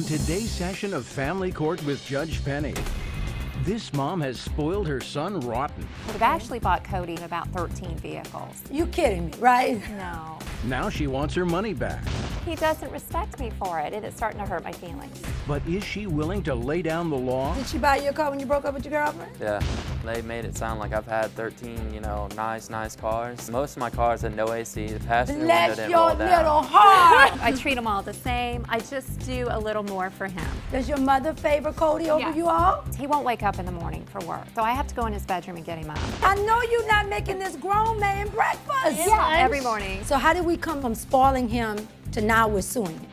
on today's session of Family Court with Judge Penny. This mom has spoiled her son rotten. We've actually bought Cody about 13 vehicles. You kidding me, right? No. Now she wants her money back. He doesn't respect me for it, and it's starting to hurt my feelings. But is she willing to lay down the law? Did she buy you a car when you broke up with your girlfriend? Yeah, they made it sound like I've had 13, nice cars. Most of my cars had no AC. The passenger window Bless didn't your roll down. little heart. I treat them all the same. I just do a little more for him. Does your mother favor Cody over Yes. you all? He won't wake up in the morning for work, so I have to go in his bedroom and get him up. I know you're not making this grown man breakfast. Yeah, every morning. So how did we come from spoiling him to now we're suing him?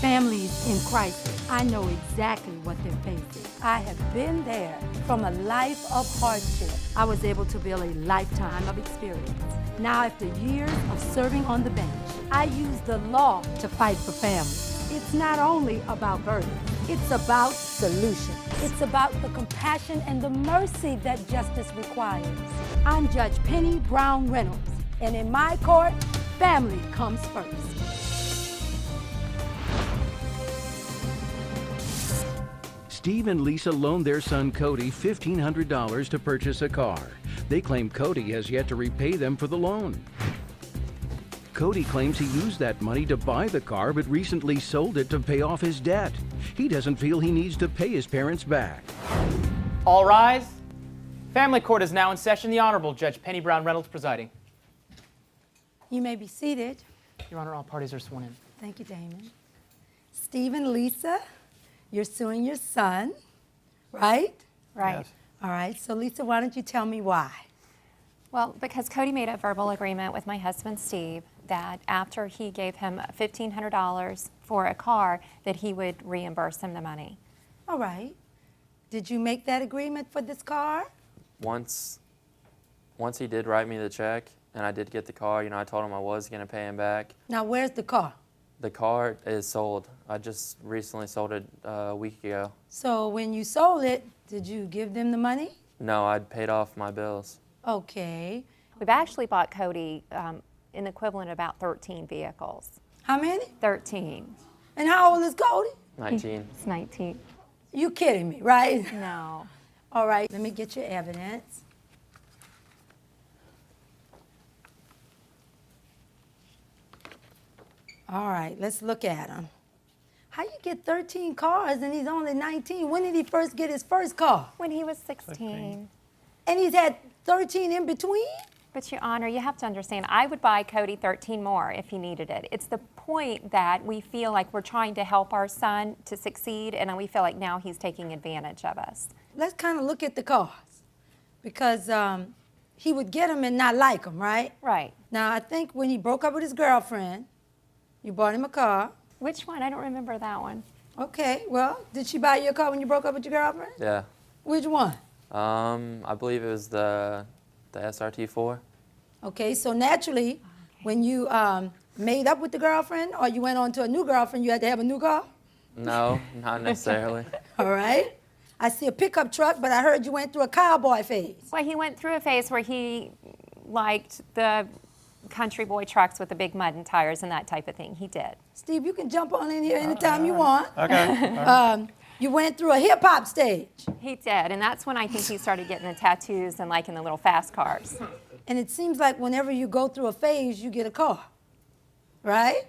Families in crisis, I know exactly what they're facing. I have been there from a life of hardship. I was able to build a lifetime of experience. Now, after years of serving on the bench, I use the law to fight for families. It's not only about verdicts, It's about solutions. It's about the compassion and the mercy that justice requires. I'm Judge Penny Brown Reynolds, And in my court, family comes first. Steve and Lisa loaned their son Cody $1,500 to purchase a car. They claim Cody has yet to repay them for the loan. Cody claims he used that money to buy the car but recently sold it to pay off his debt. He doesn't feel he needs to pay his parents back. All rise. Family Court is now in session. The Honorable Judge Penny Brown Reynolds presiding. you may be seated. Your Honor, all parties are sworn in. Thank you, Damon. Steve and Lisa, you're suing your son, right? Right. Yes. All right, so Lisa, why don't you tell me why? Well, because Cody made a verbal agreement with my husband, Steve, that after he gave him $1,500 for a car, that he would reimburse him the money. All right. Did you make that agreement for this car? Once he did write me the check, and I did get the car, I told him I was going to pay him back. Now, where's the car? The car is sold. I just recently sold it a week ago. So when you sold it, did you give them the money? No, I'd paid off my bills. Okay. We've actually bought Cody an equivalent of about 13 vehicles. How many? 13. And how old is Cody? 19. It's 19. You kidding me, right? No. All right, let me get your evidence. All right, let's look at him. How you get 13 cars and he's only 19? When did he first get his first car? When he was 16. And he's had 13 in between? But Your Honor, you have to understand, I would buy Cody 13 more if he needed it. It's the point that we feel like we're trying to help our son to succeed, and we feel like now he's taking advantage of us. Let's kind of look at the cars because he would get them and not like them, right? Right. Now, I think when he broke up with his girlfriend, you bought him a car. Which one? I don't remember that one. Okay, well, did she buy you a car when you broke up with your girlfriend? Yeah. Which one? I believe it was the SRT4. Okay, so naturally, when you made up with the girlfriend or you went on to a new girlfriend, you had to have a new car? No, not necessarily. All right. I see a pickup truck, but I heard you went through a cowboy phase. Well, he went through a phase where he liked the country boy trucks with the big mud and tires and that type of thing. He did. Steve, you can jump on in here anytime you want. Okay. You went through a hip-hop stage. He did, and that's when I think he started getting the tattoos and liking the little fast cars. And it seems like whenever you go through a phase, you get a car, right?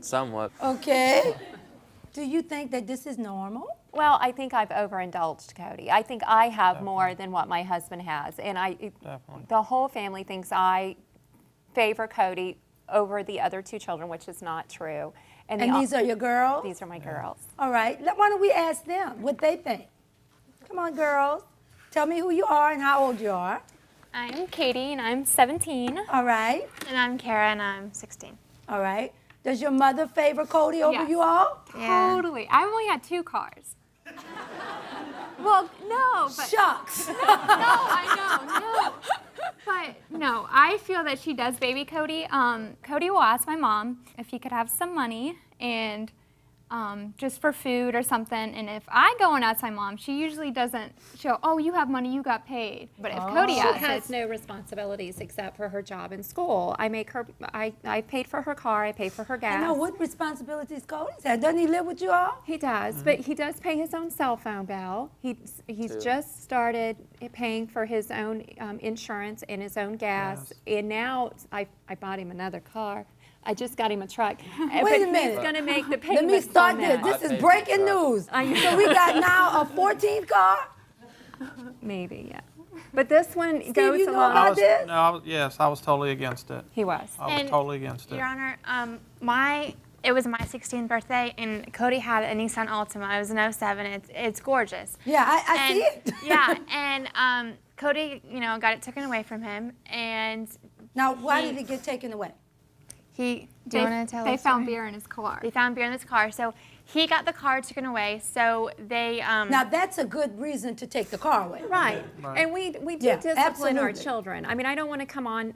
Somewhat. Okay. Do you think that this is normal? Well, I think I've overindulged Cody. I think I have more than what my husband has, and the whole family thinks I favor Cody over the other two children, which is not true. And these are your girls? These are my girls. All right. Why don't we ask them what they think? Come on, girls. Tell me who you are and how old you are. I'm Katie, and I'm 17. All right. And I'm Kara, and I'm 16. All right. Does your mother favor Cody over Yes. you all? Totally. I've only had 2 cars. Well, no, but Shucks. no, I know, no. But no, I feel that she does baby Cody. Cody will ask my mom if he could have some money, and just for food or something. And if I go and ask my mom, she usually doesn't show, oh, you have money, you got paid. But if Cody She asks, has no responsibilities except for her job and school. I paid for her car, I pay for her gas. I know, what responsibilities Cody's had? Doesn't he live with you all? He does, but he does pay his own cell phone bill. He's just started paying for his own insurance and his own gas. And now I bought him another car. I just got him a truck. Wait a minute. He's going to make the Let payments me start on there. that. This is breaking news. So we got now a 14 car? Maybe, yeah. But this one Steve, goes you know along. about this? Yes, I was totally against it. He was. I was And, totally against it. Your Honor, it was my 16th birthday, and Cody had a Nissan Altima. It was an '07. It's gorgeous. Yeah, I see it. Yeah, and Cody, got it taken away from him, and Now, why did it get taken away? do you want to tell They us? found beer in his car. They found beer in this car, so he got the car taken away. So they. Now, that's a good reason to take the car away. Right. And we do Yeah, discipline our absolutely. children. I mean, I don't want to come on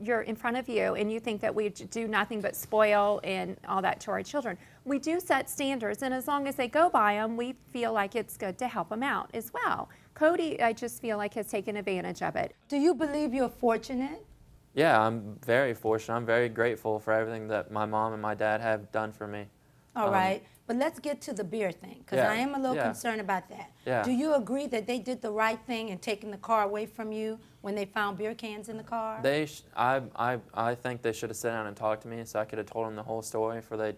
you're in front of you and you think that we do nothing but spoil and all that to our children. We do set standards, and as long as they go by them, we feel like it's good to help them out as well. Cody, I just feel like has taken advantage of it. Do you believe you're fortunate? Yeah, I'm very fortunate. I'm very grateful for everything that my mom and my dad have done for me. All right, but let's get to the beer thing, because Yeah, I am a little yeah. concerned about that. Yeah. Do you agree that they did the right thing in taking the car away from you when they found beer cans in the car? I think they should have sat down and talked to me so I could have told them the whole story before they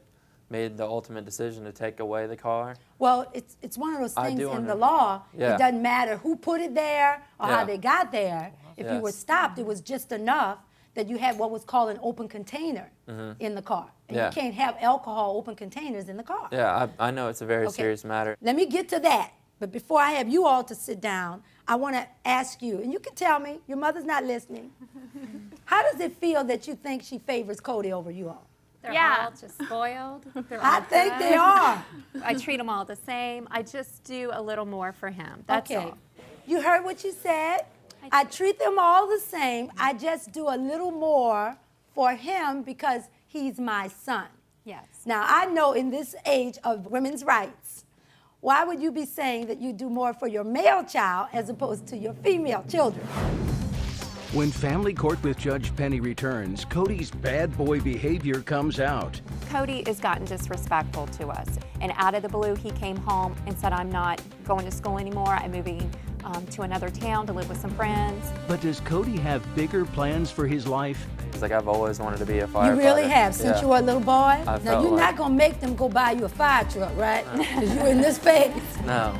made the ultimate decision to take away the car. Well, it's one of those I things do in the under- law. Yeah. It doesn't matter who put it there or how Yeah. they got there. If you were Yes. stopped, it was just enough that you had what was called an open container in the car. And Yeah. you can't have alcohol open containers in the car. Yeah, I know it's a very Okay. serious matter. Let me get to that. But before I have you all to sit down, I want to ask you, and you can tell me, your mother's not listening. How does it feel that you think she favors Cody over you all? They're Yeah. all just spoiled. They're I all think they good. are. I treat them all the same. I just do a little more for him. That's Okay. all. You heard what you said. I treat them all the same. I just do a little more for him because he's my son. Yes. Now, I know in this age of women's rights, why would you be saying that you do more for your male child as opposed to your female children? When family court with Judge Penny returns, Cody's bad boy behavior comes out. Cody has gotten disrespectful to us. And out of the blue, he came home and said, I'm not going to school anymore. I'm moving to another town to live with some friends. But does Cody have bigger plans for his life? It's like I've always wanted to be a firefighter. You really have, since Yeah. you were a little boy? Now, felt you're like- not going to make them go buy you a fire truck, right? Because you're in this phase. No.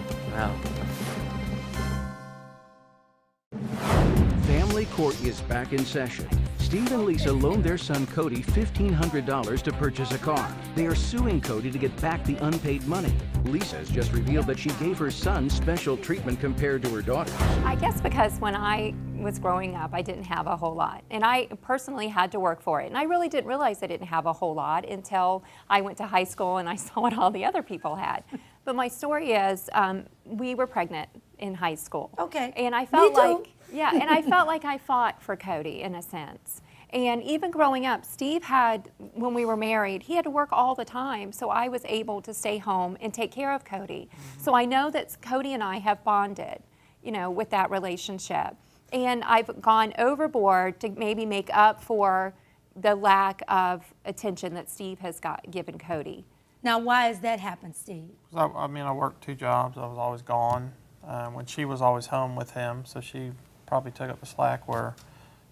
Family court is back in session. Steve and Lisa loaned their son Cody $1,500 to purchase a car. They are suing Cody to get back the unpaid money. Lisa has just revealed that she gave her son special treatment compared to her daughters. I guess because when I was growing up, I didn't have a whole lot. And I personally had to work for it. And I really didn't realize I didn't have a whole lot until I went to high school and I saw what all the other people had. But my story is, we were pregnant in high school. Okay. And I felt Me too. like, yeah, and I felt like I fought for Cody in a sense. And even growing up, Steve had, when we were married, he had to work all the time, so I was able to stay home and take care of Cody. So I know that Cody and I have bonded, with that relationship. And I've gone overboard to maybe make up for the lack of attention that Steve has given Cody. Now, why has that happened, Steve? I worked 2 jobs. I was always gone when she was always home with him, so she probably took up the slack where,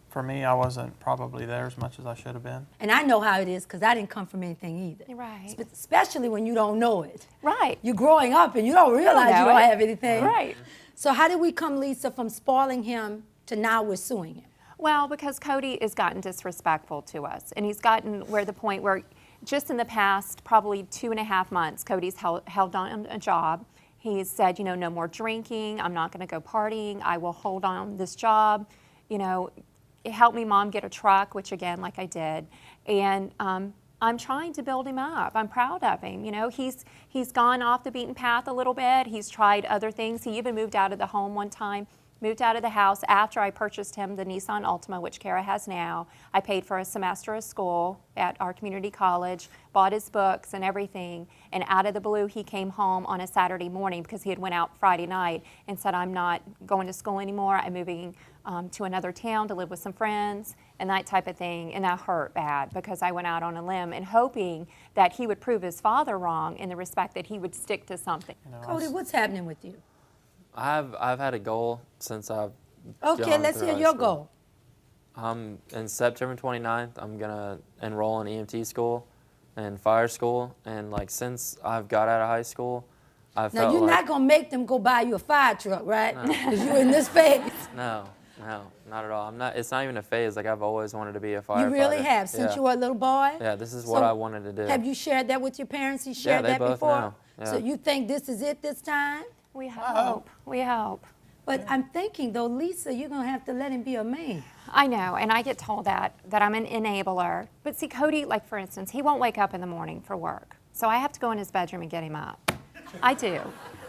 for me, I wasn't probably there as much as I should have been. And I know how it is because I didn't come from anything either. Right. Especially when you don't know it. Right. You're growing up and you don't realize you know don't it. have anything. Right. So how did we come, Lisa, from spoiling him to now we're suing him? Well, because Cody has gotten disrespectful to us, and he's gotten the point where just in the past probably 2.5 months, Cody's held on a job. He's said, no more drinking, I'm not going to go partying, I will hold on this job, help me, Mom, get a truck, which again, like I did, and I'm trying to build him up. I'm proud of him. He's gone off the beaten path a little bit. He's tried other things. He even moved out of the home one time moved out of the house after I purchased him the Nissan Altima, which Kara has now. I paid for a semester of school at our community college, bought his books and everything, and out of the blue he came home on a Saturday morning because he had went out Friday night and said, I'm not going to school anymore, I'm moving to another town to live with some friends and that type of thing. And that hurt bad because I went out on a limb and hoping that he would prove his father wrong in the respect that he would stick to something. Cody, what's happening with you? I've had a goal since I've Okay, gone let's through hear high your school. goal. In September 29th, I'm gonna enroll in EMT school and fire school. And like since I've got out of high school, I Now, felt you're like not going to make them go buy you a fire truck, right? Because you're in this phase. no, not at all. I'm not. It's not even a phase. Like I've always wanted to be a firefighter. You really have, since Yeah. you were a little boy? Yeah, this is what So, I wanted to do. Have you shared that with your parents? You shared they that both before? know, yeah. So you think this is it this time? We hope. We hope. But I'm thinking, though, Lisa, you're going to have to let him be a man. I know, and I get told that I'm an enabler. But see, Cody, like for instance, he won't wake up in the morning for work. So I have to go in his bedroom and get him up. I do.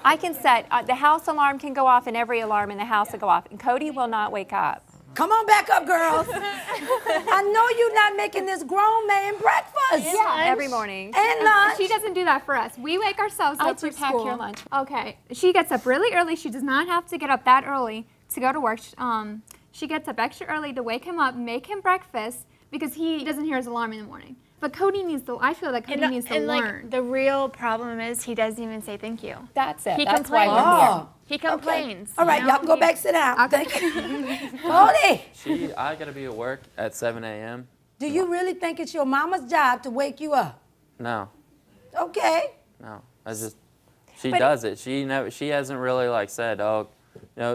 I can set, the house alarm can go off and every alarm in the house will go off. And Cody will not wake up. Come on back up, girls. I know you're not making this grown man breakfast. Yeah, every morning. And lunch. She doesn't do that for us. We wake ourselves I up for prepack school. your lunch. Okay. She gets up really early. She does not have to get up that early to go to work. She gets up extra early to wake him up, make him breakfast because he doesn't hear his alarm in the morning. But Cody needs to. I feel like Cody needs to learn. Like, the real problem is he doesn't even say thank you. That's it. He That's why complains. we're here. He complains. All right, you know? y'all go back, sit down. Thank you. Cody, I gotta be at work at 7 a.m. do you really think it's your mama's job to wake you up? No, Okay. no. She does it. She hasn't really like said, oh,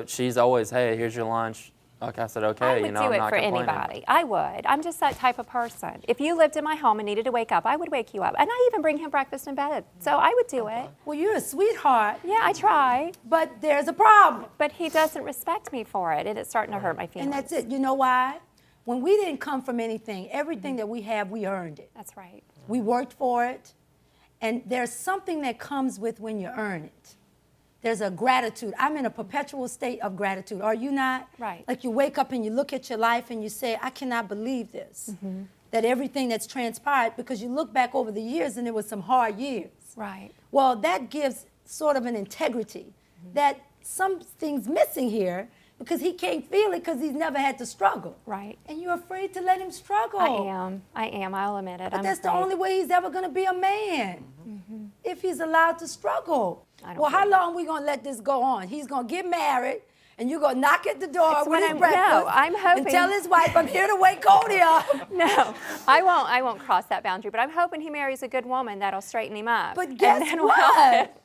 she's always, hey, here's your lunch. Like I said, okay, I would do I'm it not for complaining. anybody. I would. I'm just that type of person. If you lived in my home and needed to wake up, I would wake you up. And I even bring him breakfast in bed. So I would do it. Well, you're a sweetheart, Yeah, I try. but there's a problem. But he doesn't respect me for it, and it's starting to hurt my And feelings. that's it. You know why? When we didn't come from anything, everything that we have, we earned it. That's right. We worked for it. And there's something that comes with when you earn it. There's a gratitude. I'm in a perpetual state of gratitude. Are you not? Right. Like you wake up and you look at your life and you say, I cannot believe this. That everything that's transpired, because you look back over the years and there was some hard years. Right. Well, that gives sort of an integrity that something's missing here because he can't feel it because he's never had to struggle. Right. And you're afraid to let him struggle. I am. I'll admit it. But I'm that's the afraid. only way he's ever going to be a man, if he's allowed to struggle. I don't Well, how think- long we going to let this go on? He's going to get married, and you're going to knock at the door It's with when his I'm- breakfast no, I'm hoping- and tell his wife, I'm here to wake Cody up. No, I won't cross that boundary. But I'm hoping he marries a good woman that'll straighten him up. But And guess then we'll- what?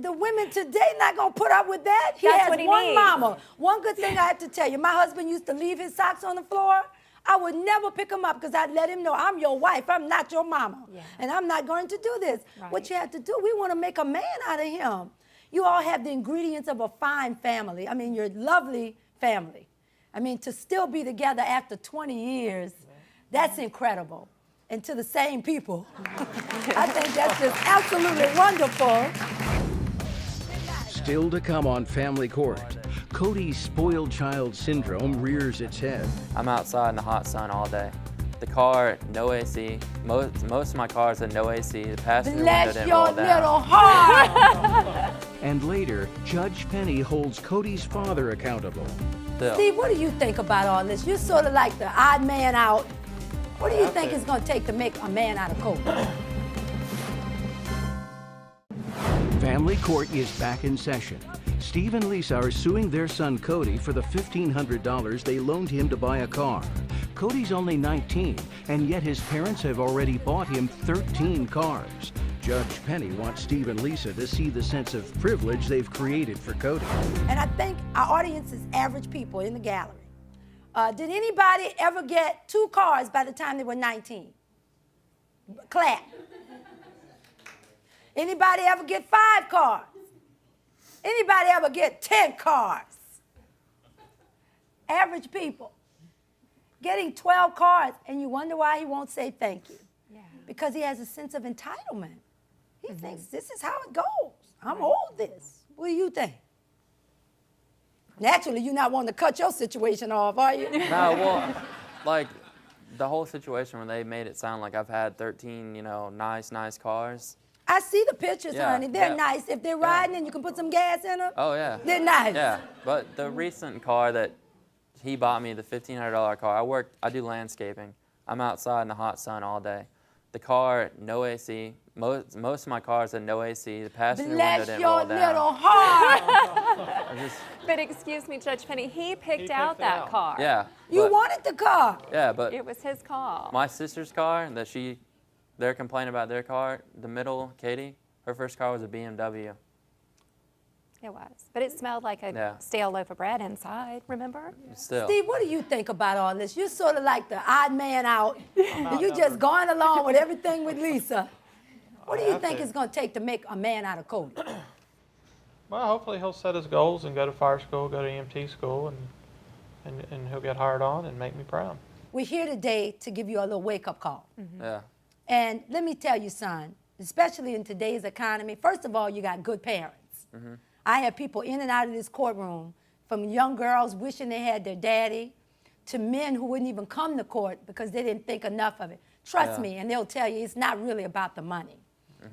The women today not going to put up with that. He That's has what he one needs. mama. One good thing I have to tell you, my husband used to leave his socks on the floor. I would never pick him up because I'd let him know I'm your wife. I'm not your mama. Yeah. And I'm not going to do this. Right. What you have to do, we want to make a man out of him. You all have the ingredients of a fine family. I mean, you're a lovely family. I mean, to still be together after 20 years, that's incredible. And to the same people. I think that's just absolutely wonderful. Still to come on Family Court, Cody's spoiled child syndrome rears its head. I'm outside in the hot sun all day. The car, no AC. Most of my cars had no AC. The passenger window Bless didn't your roll down. little heart. And later, Judge Penny holds Cody's father accountable. Still. Steve, what do you think about all this? You're sort of like the odd man out. What do you think it's going to take to make a man out of Cody? Family Court is back in session. Steve and Lisa are suing their son Cody for the $1,500 they loaned him to buy a car. Cody's only 19, and yet his parents have already bought him 13 cars. Judge Penny wants Steve and Lisa to see the sense of privilege they've created for Cody. And I think our audience is average people in the gallery. Did anybody ever get 2 cars by the time they were 19? Clap. Anybody ever get 5 cars? Anybody ever get 10 cars? Average people. Getting 12 cars, and you wonder why he won't say thank you. Yeah. Because he has a sense of entitlement. He thinks this is how it goes. I'm owed this. What do you think? Naturally, you're not wanting to cut your situation off, are you? No, well, like, the whole situation when they made it sound like I've had 13, nice cars. I see the pictures, Yeah, honey. They're yeah. nice. If they're riding and you can put some gas in them, Oh, yeah. they're nice. Yeah, but the recent car that he bought me, the $1,500 car, I do landscaping. I'm outside in the hot sun all day. The car, no AC. Most of my cars had no AC. The passenger window Bless didn't your roll down. little heart. I just, But excuse me, Judge Penny, he picked out picked it that out. car. yeah. You but- wanted the car. Yeah, but It was his call. my sister's car they're complaining about their car. The middle, Katie, her first car was a BMW. It was. But it smelled like a Yeah. stale loaf of bread inside, remember? Still. Steve, what do you think about all this? You're sort of like the odd man out. You just going along with everything with Lisa. What do you think it's going to take to make a man out of Cody? Well, hopefully he'll set his goals and go to fire school, go to EMT school, and he'll get hired on and make me proud. We're here today to give you a little wake-up call. Yeah. And let me tell you, son, especially in today's economy, first of all, you got good parents. I have people in and out of this courtroom, from young girls wishing they had their daddy, to men who wouldn't even come to court because they didn't think enough of it. Trust me, and they'll tell you it's not really about the money.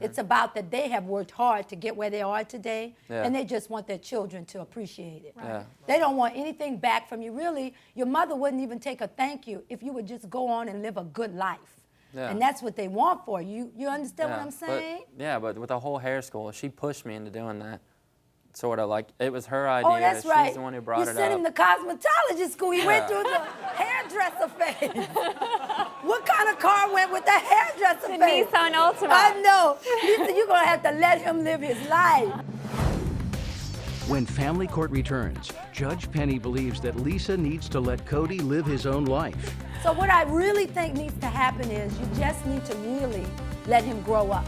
It's about that they have worked hard to get where they are today, and they just want their children to appreciate it. Yeah. They don't want anything back from you. Really, your mother wouldn't even take a thank you if you would just go on and live a good life. Yeah. And that's what they want for you. You understand what I'm saying? But with the whole hair school, she pushed me into doing that. Sort of like, it was her idea. Oh, that's right. She's the one who brought you it sent up. him to cosmetology school. He went through the hairdresser phase. What kind of car went with the hairdresser The phase? Nissan Altima. I know. Lisa, you're going to have to let him live his life. When family court returns, Judge Penny believes that Lisa needs to let Cody live his own life. So what I really think needs to happen is you just need to really let him grow up.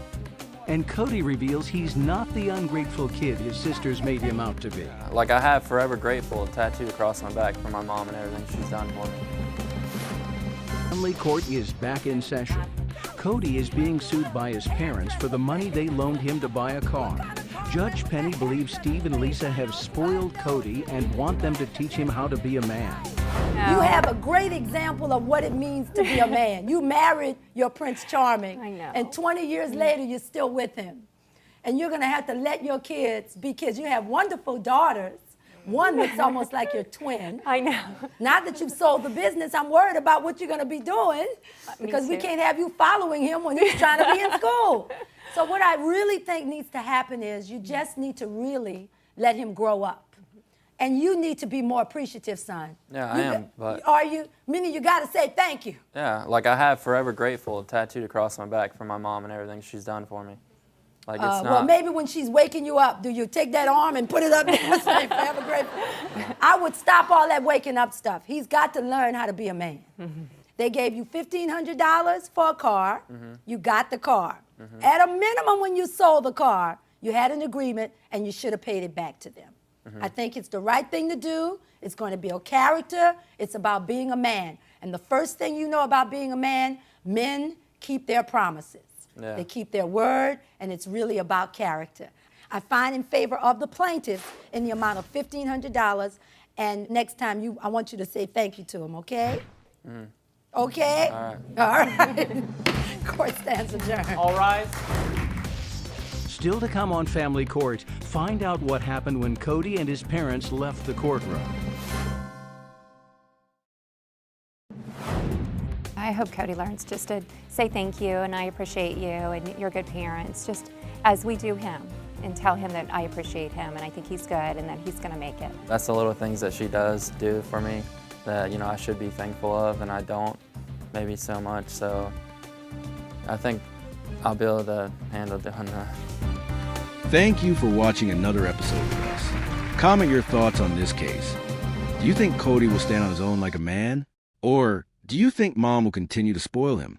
And Cody reveals he's not the ungrateful kid his sisters made him out to be. Like, I have Forever Grateful tattooed across my back for my mom and everything she's done for me. Family court is back in session. Cody is being sued by his parents for the money they loaned him to buy a car. Judge Penny believes Steve and Lisa have spoiled Cody and want them to teach him how to be a man. You have a great example of what it means to be a man. You married your Prince Charming. I know. And 20 years later, you're still with him. And you're going to have to let your kids be kids. You have wonderful daughters. One looks almost like your twin. I know. Now that you've sold the business, I'm worried about what you're going to be doing because we can't have you following him when he's trying to be in school. So what I really think needs to happen is you just need to really let him grow up. And you need to be more appreciative, son. Yeah, I am, but... Are you? Meaning you got to say thank you. Yeah, like, I have Forever Grateful tattooed across my back for my mom and everything she's done for me. Like, it's not... Well, maybe when she's waking you up, do you take that arm and put it up there and say, Forever Grateful? I would stop all that waking up stuff. He's got to learn how to be a man. They gave you $1,500 for a car. You got the car. At a minimum, when you sold the car, you had an agreement, and you should have paid it back to them. I think it's the right thing to do. It's going to build character. It's about being a man. And the first thing you know about being a man, men keep their promises. Yeah. They keep their word, and it's really about character. I find in favor of the plaintiff in the amount of $1,500, and next time I want you to say thank you to him, okay? Okay? All right. All right. Court stands adjourned. All rise. Still to come on Family Court, find out what happened when Cody and his parents left the courtroom. I hope Cody learns just to say thank you and I appreciate you and you're good parents, just as we do him, and tell him that I appreciate him and I think he's good and that he's going to make it. That's the little things that she does do for me that, I should be thankful of, and I don't maybe so much. So I think I'll be able to handle doing that. Thank you for watching another episode with us. Comment your thoughts on this case. Do you think Cody will stand on his own like a man? Or do you think Mom will continue to spoil him?